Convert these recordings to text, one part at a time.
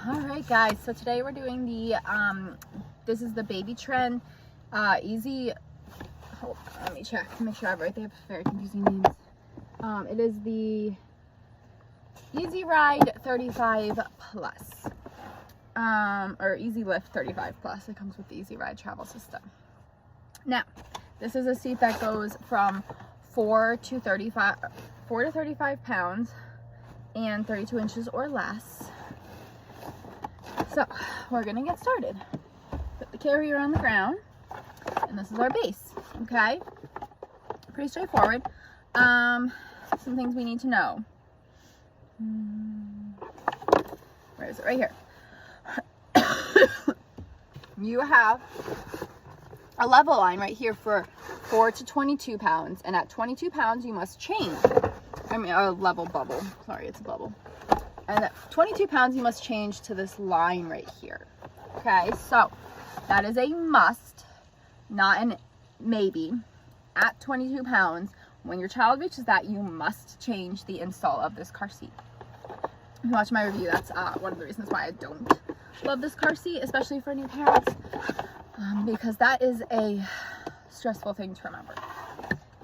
All right, guys, so today we're doing the this is the Baby Tren easy. Hold on, let me check to make sure I have it right. They have very confusing names. It is the Easy Ride 35 Plus, or Easy Lift 35 Plus. It comes with the Easy Ride travel system. Now, this is a seat that goes from 4 to 35 pounds and 32 inches or less. So we're gonna get started. Put the carrier on the ground, and this is our base. Okay, pretty straightforward. Some things we need to know. Where is it? Right here. You have a level line right here for 4 to 22 pounds, and at 22 pounds you must change. I mean, a level bubble. Sorry, it's a bubble. And at 22 pounds you must change to this line right here. Okay, so that is a must, not an maybe. At 22 pounds, when your child reaches that, you must change the install of this car seat. If you watch my review, that's one of the reasons why I don't love this car seat, especially for new parents, because that is a stressful thing to remember,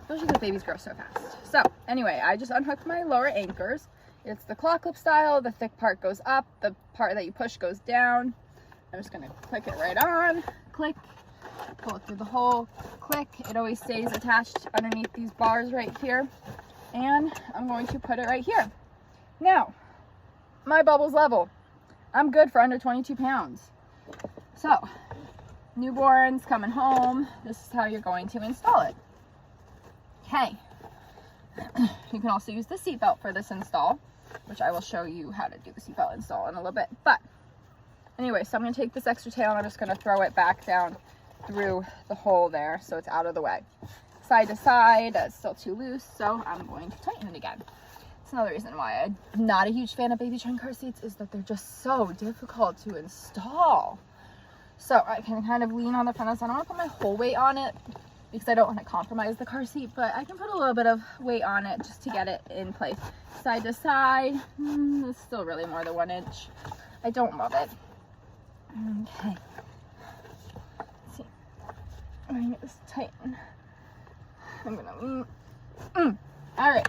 especially because babies grow so fast. So anyway, I just unhooked my lower anchors. It's the claw clip style. The thick part goes up, the part that you push goes down. I'm just gonna click it right on, click, pull it through the hole, click. It always stays attached underneath these bars right here. And I'm going to put it right here. Now, my bubble's level. I'm good for under 22 pounds. So, newborns coming home, this is how you're going to install it. Okay. You can also use the seatbelt for this install, which I will show you how to do the seatbelt install in a little bit. But anyway, so I'm going to take this extra tail and I'm just going to throw it back down through the hole there so it's out of the way. Side to side, it's still too loose, so I'm going to tighten it again. It's another reason why I'm not a huge fan of Baby Tren car seats, is that they're just so difficult to install. So I can kind of lean on the front of this. I don't want to put my whole weight on it because I don't want to compromise the car seat, but I can put a little bit of weight on it just to get it in place. Side to side, it's still really more than 1 inch. I don't love it. Okay. Let's see. I'm gonna get this tighten. I'm gonna all right,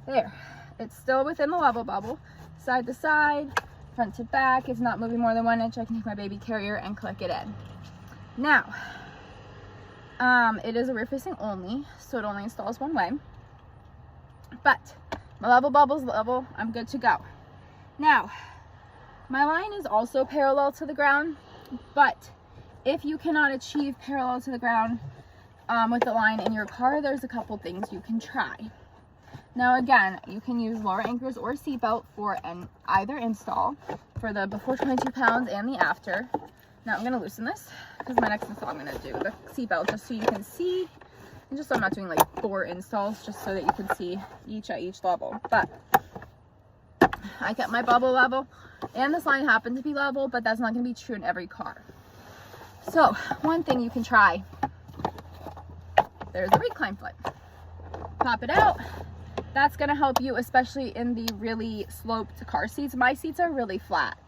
there. It's still within the level bubble. Side to side, front to back. It's not moving more than 1 inch. I can take my baby carrier and click it in. Now, it is a rear facing only, so it only installs one way. But my level bubble's level. I'm good to go. Now, my line is also parallel to the ground, but if you cannot achieve parallel to the ground with the line in your car, there's a couple things you can try. Now again, you can use lower anchors or seatbelt for either install, for the before 22 pounds and the after. Now I'm going to loosen this because my next install I'm going to do the seatbelt just so you can see, and just so I'm not doing like 4 installs, just so that you can see each at each level. But I kept my bubble level, and this line happened to be level, but that's not going to be true in every car. So one thing you can try, there's a recline foot. Pop it out. That's going to help you, especially in the really sloped car seats. My seats are really flat.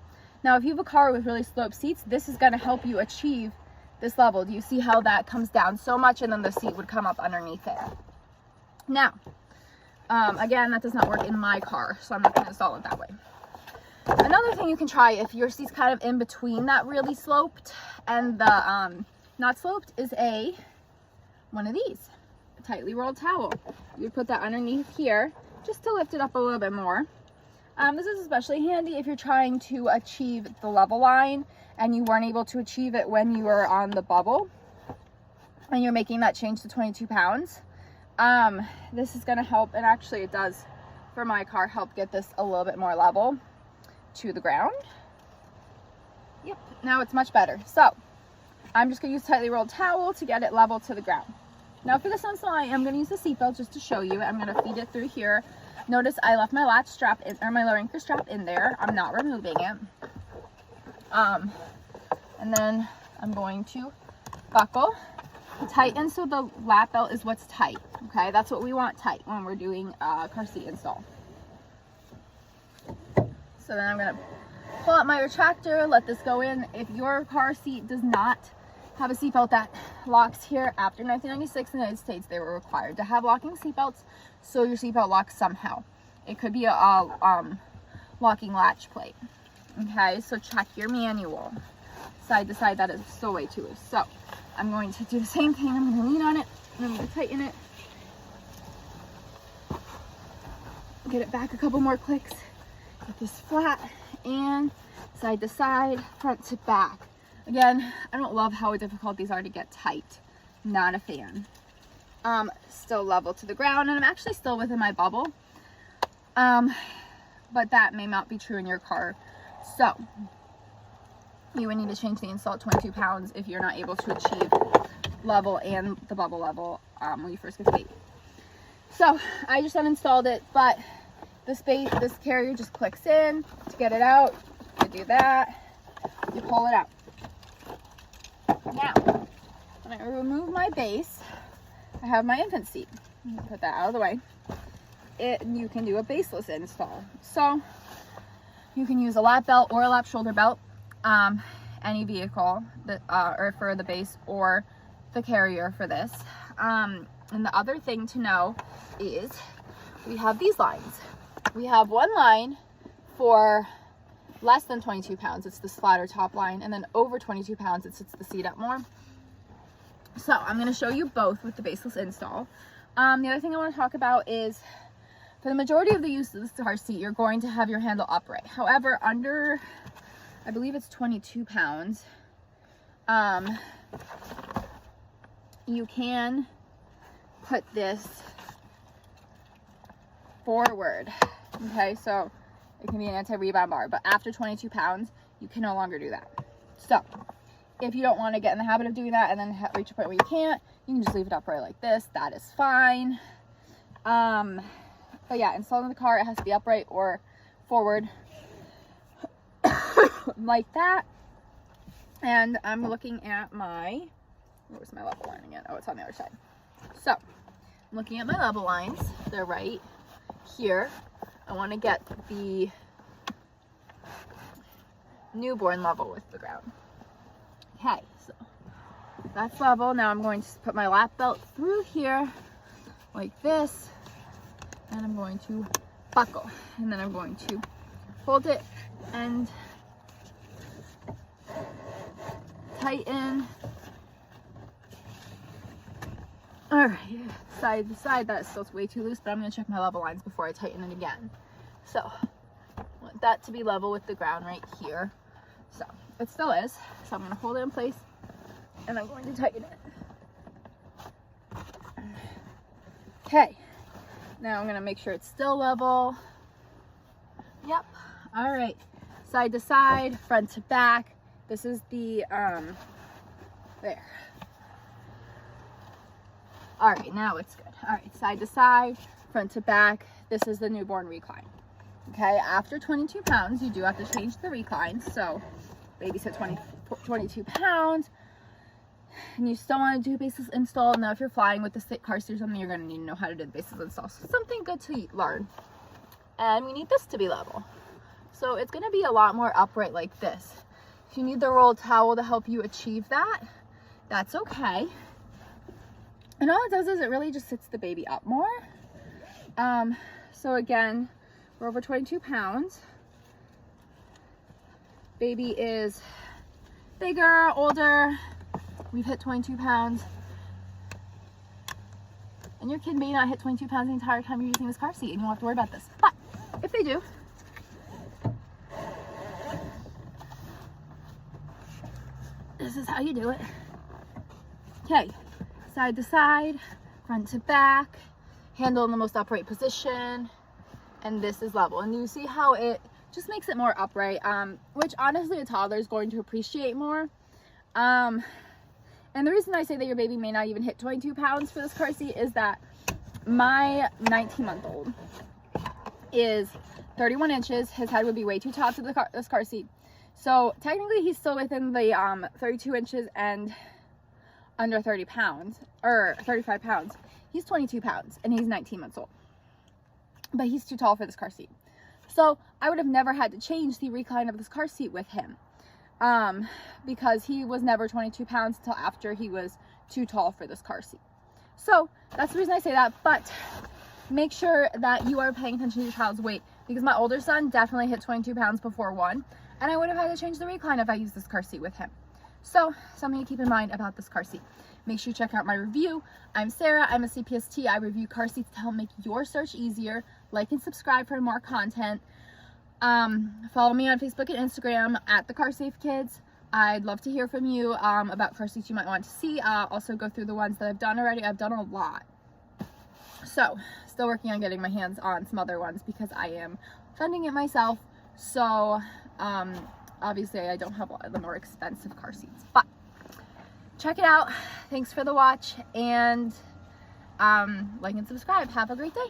Now, if you have a car with really sloped seats, this is going to help you achieve this level. Do you see how that comes down so much and then the seat would come up underneath it? Now, again, that does not work in my car, so I'm not going to install it that way. Another thing you can try if your seat's kind of in between that really sloped and the not sloped is one of these, a tightly rolled towel. You would put that underneath here just to lift it up a little bit more. This is especially handy if you're trying to achieve the level line and you weren't able to achieve it when you were on the bubble and you're making that change to 22 pounds. This is going to help, and actually it does for my car help get this a little bit more level to the ground. Yep, now it's much better. So I'm just going to use tightly rolled towel to get it level to the ground. Now for this install, I am going to use the seatbelt just to show you. I'm going to feed it through here. Notice I left my latch strap in, or my lower anchor strap in there. I'm not removing it. And then I'm going to buckle, tighten so the lap belt is what's tight. Okay, that's what we want tight when we're doing car seat install. So then I'm gonna pull out my retractor, let this go in. If your car seat does not have a seatbelt that locks here, after 1996 in the United States, they were required to have locking seatbelts, so your seatbelt locks somehow. It could be a locking latch plate. Okay, so check your manual. Side to side, that is still way too loose. So I'm going to do the same thing. I'm going to lean on it, and I'm going to tighten it. Get it back a couple more clicks. Get this flat, and side to side, front to back. Again, I don't love how difficult these are to get tight. Not a fan. Still level to the ground, and I'm actually still within my bubble. But that may not be true in your car. So you would need to change the install at 22 pounds if you're not able to achieve level and the bubble level when you first get the baby. So I just uninstalled it, but this carrier just clicks in. To get it out, you do that, you pull it out. Now, when I remove my base, I have my infant seat. Put that out of the way. You can do a baseless install. So you can use a lap belt or a lap shoulder belt, any vehicle that, or for the base or the carrier for this. And the other thing to know is we have these lines. We have one line for less than 22 pounds. It's the flatter top line. And then over 22 pounds, it sits the seat up more. So I'm going to show you both with the baseless install. The other thing I want to talk about is for the majority of the use of this car seat, you're going to have your handle upright. However, under, I believe it's 22 pounds, you can put this forward. Okay, so it can be an anti-rebound bar, but after 22 pounds, you can no longer do that. So if you don't want to get in the habit of doing that and then reach a point where you can't, you can just leave it upright like this. That is fine. But yeah, installing the car, it has to be upright or forward like that. And I'm looking at my, where's my level line again? Oh, it's on the other side. So I'm looking at my level lines. They're right here. I want to get the newborn level with the ground. Okay, so that's level. Now I'm going to put my lap belt through here like this, and I'm going to buckle, and then I'm going to hold it and tighten. All right, side to side, that's still way too loose, but I'm going to check my level lines before I tighten it again. So I want that to be level with the ground right here. So it still is. So I'm going to hold it in place, and I'm going to tighten it. Okay, now I'm going to make sure it's still level. Yep. All right, side to side, front to back. This is the there. All right, now it's good. All right, side to side, front to back. This is the newborn recline. Okay, after 22 pounds, you do have to change the recline. So baby's at 22 pounds, and you still want to do baseless install. Now, if you're flying with the car seat or something, you're going to need to know how to do baseless install. So something good to learn. And we need this to be level. So it's going to be a lot more upright like this. If you need the roll towel to help you achieve that, that's okay. And all it does is it really just sits the baby up more. So again, we're over 22 pounds. Baby is bigger, older. We've hit 22 pounds. And your kid may not hit 22 pounds the entire time you're using this car seat, and you won't have to worry about this. But if they do, this is how you do it. Okay, side to side, front to back, handle in the most upright position, and this is level. And you see how it just makes it more upright, which honestly a toddler is going to appreciate more. And the reason I say that your baby may not even hit 22 pounds for this car seat is that my 19-month-old is 31 inches. His head would be way too tall to this car seat. So technically he's still within the 32 inches and under 30 pounds, or 35 pounds. He's 22 pounds and he's 19 months old. But he's too tall for this car seat. So I would have never had to change the recline of this car seat with him, because he was never 22 pounds until after he was too tall for this car seat. So that's the reason I say that. But make sure that you are paying attention to your child's weight, because my older son definitely hit 22 pounds before 1, and I would have had to change the recline if I used this car seat with him. So something to keep in mind about this car seat. Make sure you check out my review. I'm Sarah, I'm a CPST. I review car seats to help make your search easier. Like and subscribe for more content. Follow me on Facebook and Instagram at The Car Safe Kids. I'd love to hear from you about car seats you might want to see. Also go through the ones that I've done already. I've done a lot. So still working on getting my hands on some other ones because I am funding it myself. So obviously I don't have the more expensive car seats, but check it out. Thanks for the watch, and like and subscribe. Have a great day.